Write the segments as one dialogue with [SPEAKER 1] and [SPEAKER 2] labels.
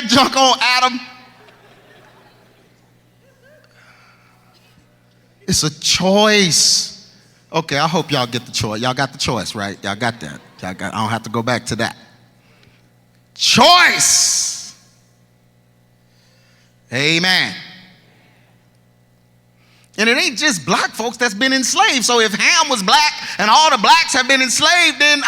[SPEAKER 1] that junk on Adam. It's a choice. Okay, I hope y'all get the choice. Y'all got the choice, right? Y'all got that. I don't have to go back to that. Choice. Amen. And it ain't just black folks that's been enslaved. So if Ham was black and all the blacks have been enslaved, then,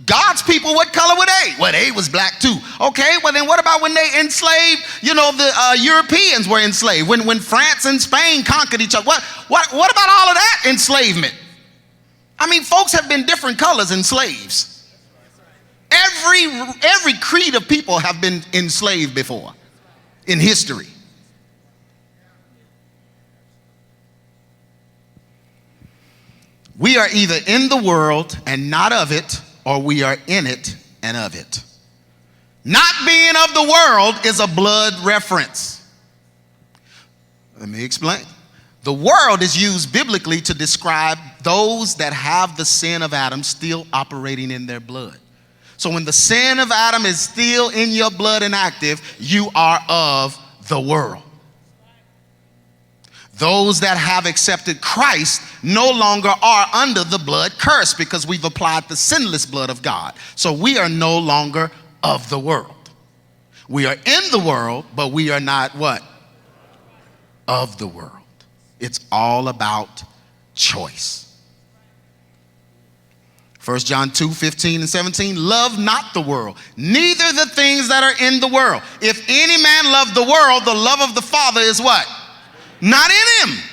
[SPEAKER 1] God's people, what color were they? Well, they was black too. Okay, well then what about when they enslaved, the Europeans were enslaved, when France and Spain conquered each other? What about all of that enslavement? Folks have been different colors and slaves. Every creed of people have been enslaved before in history. We are either in the world and not of it, or we are in it and of it. Not being of the world is a blood reference. Let me explain. The world is used biblically to describe those that have the sin of Adam still operating in their blood. So when the sin of Adam is still in your blood and active, you are of the world. Those that have accepted Christ no longer are under the blood curse because we've applied the sinless blood of God. So we are no longer of the world. We are in the world, but we are not what? Of the world. It's all about choice. 1 John 2:15-17, love not the world, neither the things that are in the world. If any man love the world, the love of the Father is what? Not in him.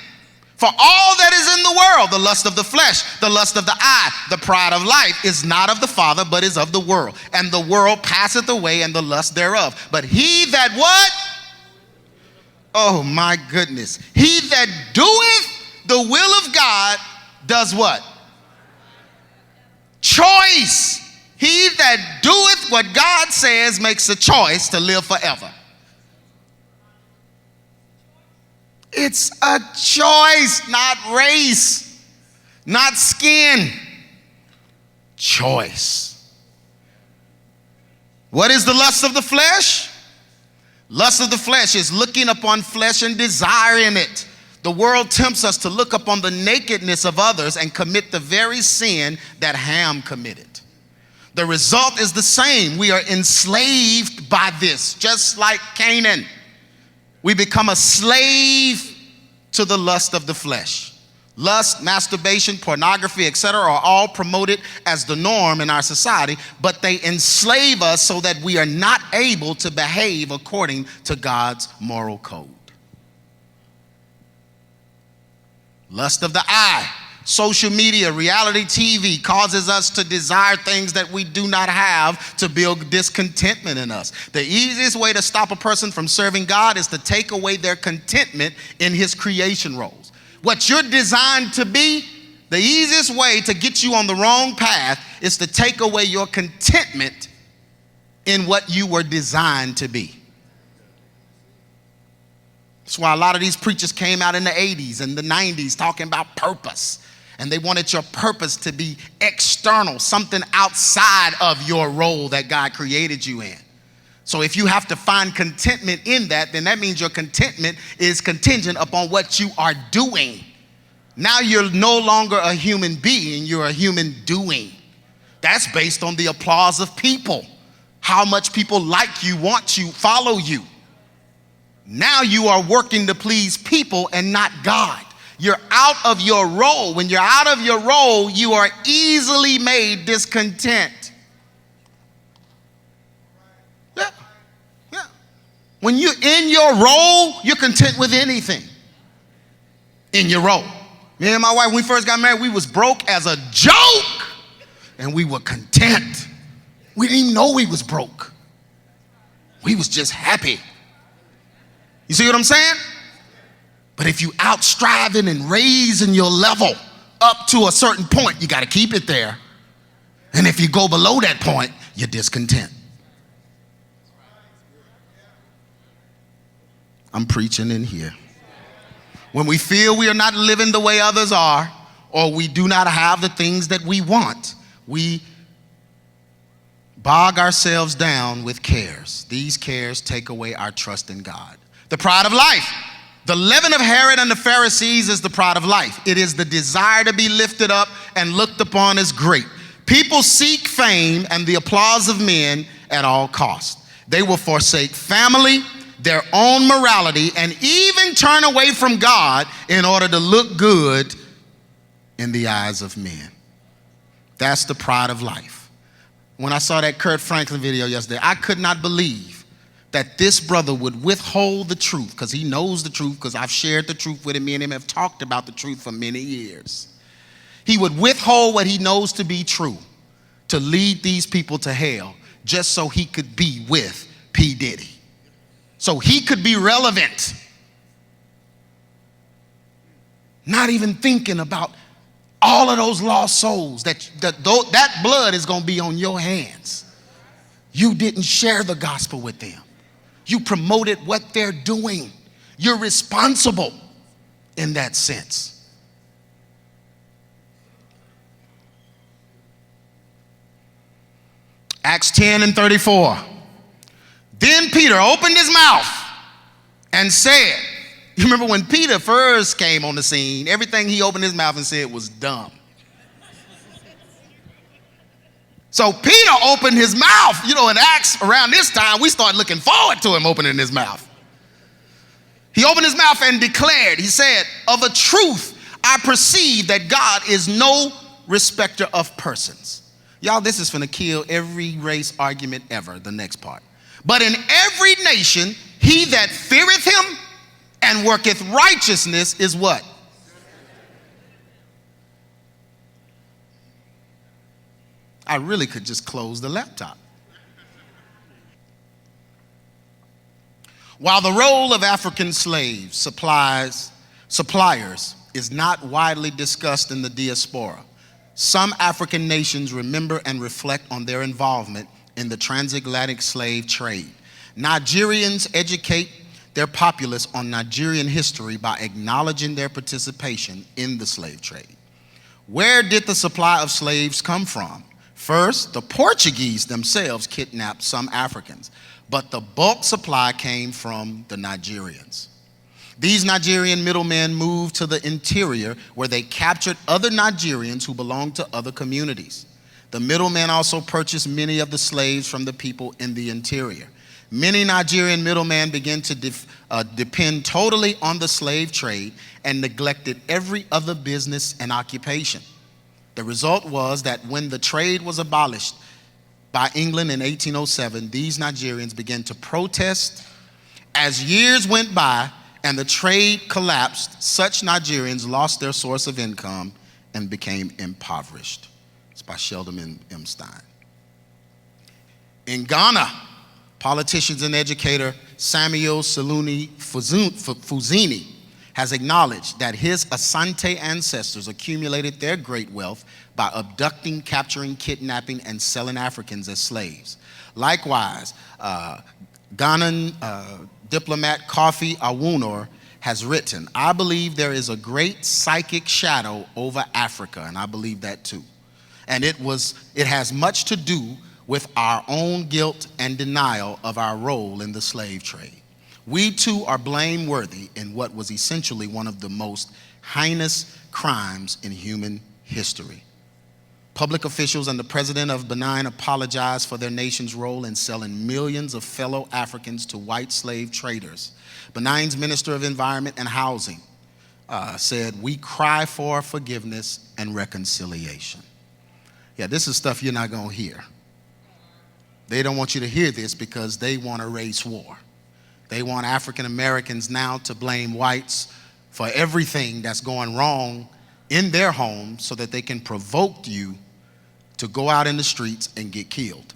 [SPEAKER 1] For all that is in the world, the lust of the flesh, the lust of the eye, the pride of life, is not of the Father, but is of the world. And the world passeth away, and the lust thereof. But he that what? Oh my goodness. He that doeth the will of God does what? Choice. He that doeth what God says makes a choice to live forever. It's a choice, not race, not skin. Choice. What is the lust of the flesh? Lust of the flesh is looking upon flesh and desiring it. The world tempts us to look upon the nakedness of others and commit the very sin that Ham committed. The result is the same. We are enslaved by this, just like Canaan. We become a slave to the lust of the flesh. Lust, masturbation, pornography, etc. are all promoted as the norm in our society, but they enslave us so that we are not able to behave according to God's moral code. Lust of the eye. Social media, reality TV causes us to desire things that we do not have, to build discontentment in us. The easiest way to stop a person from serving God is to take away their contentment in his creation roles. What you're designed to be, the easiest way to get you on the wrong path is to take away your contentment in what you were designed to be. That's why a lot of these preachers came out in the 80s and the 90s talking about purpose. And they wanted your purpose to be external, something outside of your role that God created you in. So if you have to find contentment in that, then that means your contentment is contingent upon what you are doing. Now you're no longer a human being, you're a human doing. That's based on the applause of people. How much people like you, want you, follow you. Now you are working to please people and not God. You're out of your role. When you're out of your role, you are easily made discontent. Yeah. When you're in your role, you're content with anything. In your role. Me and my wife, when we first got married, we was broke as a joke. And we were content. We didn't even know we was broke. We was just happy. You see what I'm saying? But if you out striving and raising your level up to a certain point, you got to keep it there. And if you go below that point, you're discontent. I'm preaching in here. When we feel we are not living the way others are, or we do not have the things that we want, we bog ourselves down with cares. These cares take away our trust in God. The pride of life. The leaven of Herod and the Pharisees is the pride of life. It is the desire to be lifted up and looked upon as great. People seek fame and the applause of men at all costs. They will forsake family, their own morality, and even turn away from God in order to look good in the eyes of men. That's the pride of life. When I saw that Kurt Franklin video yesterday, I could not believe that this brother would withhold the truth, because he knows the truth, because I've shared the truth with him. Me and him have talked about the truth for many years. He would withhold what he knows to be true to lead these people to hell just so he could be with P. Diddy. So he could be relevant. Not even thinking about all of those lost souls that blood is going to be on your hands. You didn't share the gospel with them. You promoted what they're doing. You're responsible in that sense. Acts 10:34. Then Peter opened his mouth and said, you remember when Peter first came on the scene, everything he opened his mouth and said was dumb. So Peter opened his mouth. You know, in Acts around this time, we started looking forward to him opening his mouth. He opened his mouth and declared, he said, of a truth, I perceive that God is no respecter of persons. Y'all, this is finna kill every race argument ever, the next part. But in every nation, he that feareth him and worketh righteousness is what? I really could just close the laptop. While the role of African slave suppliers is not widely discussed in the diaspora, some African nations remember and reflect on their involvement in the transatlantic slave trade. Nigerians educate their populace on Nigerian history by acknowledging their participation in the slave trade. Where did the supply of slaves come from? First, the Portuguese themselves kidnapped some Africans, but the bulk supply came from the Nigerians. These Nigerian middlemen moved to the interior where they captured other Nigerians who belonged to other communities. The middlemen also purchased many of the slaves from the people in the interior. Many Nigerian middlemen began to depend totally on the slave trade and neglected every other business and occupation. The result was that when the trade was abolished by England in 1807, these Nigerians began to protest. As years went by and the trade collapsed, such Nigerians lost their source of income and became impoverished. It's by Sheldon M. Stein. In Ghana, politicians and educator Samuel Saluni Fuzini has acknowledged that his Asante ancestors accumulated their great wealth by abducting, capturing, kidnapping, and selling Africans as slaves. Likewise, Ghanaian diplomat Kofi Awunor has written, I believe there is a great psychic shadow over Africa, and I believe that too. And it has much to do with our own guilt and denial of our role in the slave trade. We too are blameworthy in what was essentially one of the most heinous crimes in human history. Public officials and the president of Benin apologized for their nation's role in selling millions of fellow Africans to white slave traders. Benin's Minister of Environment and Housing said, we cry for forgiveness and reconciliation. Yeah, this is stuff you're not gonna hear. They don't want you to hear this because they want a race war. They want African Americans now to blame whites for everything that's going wrong in their homes so that they can provoke you to go out in the streets and get killed.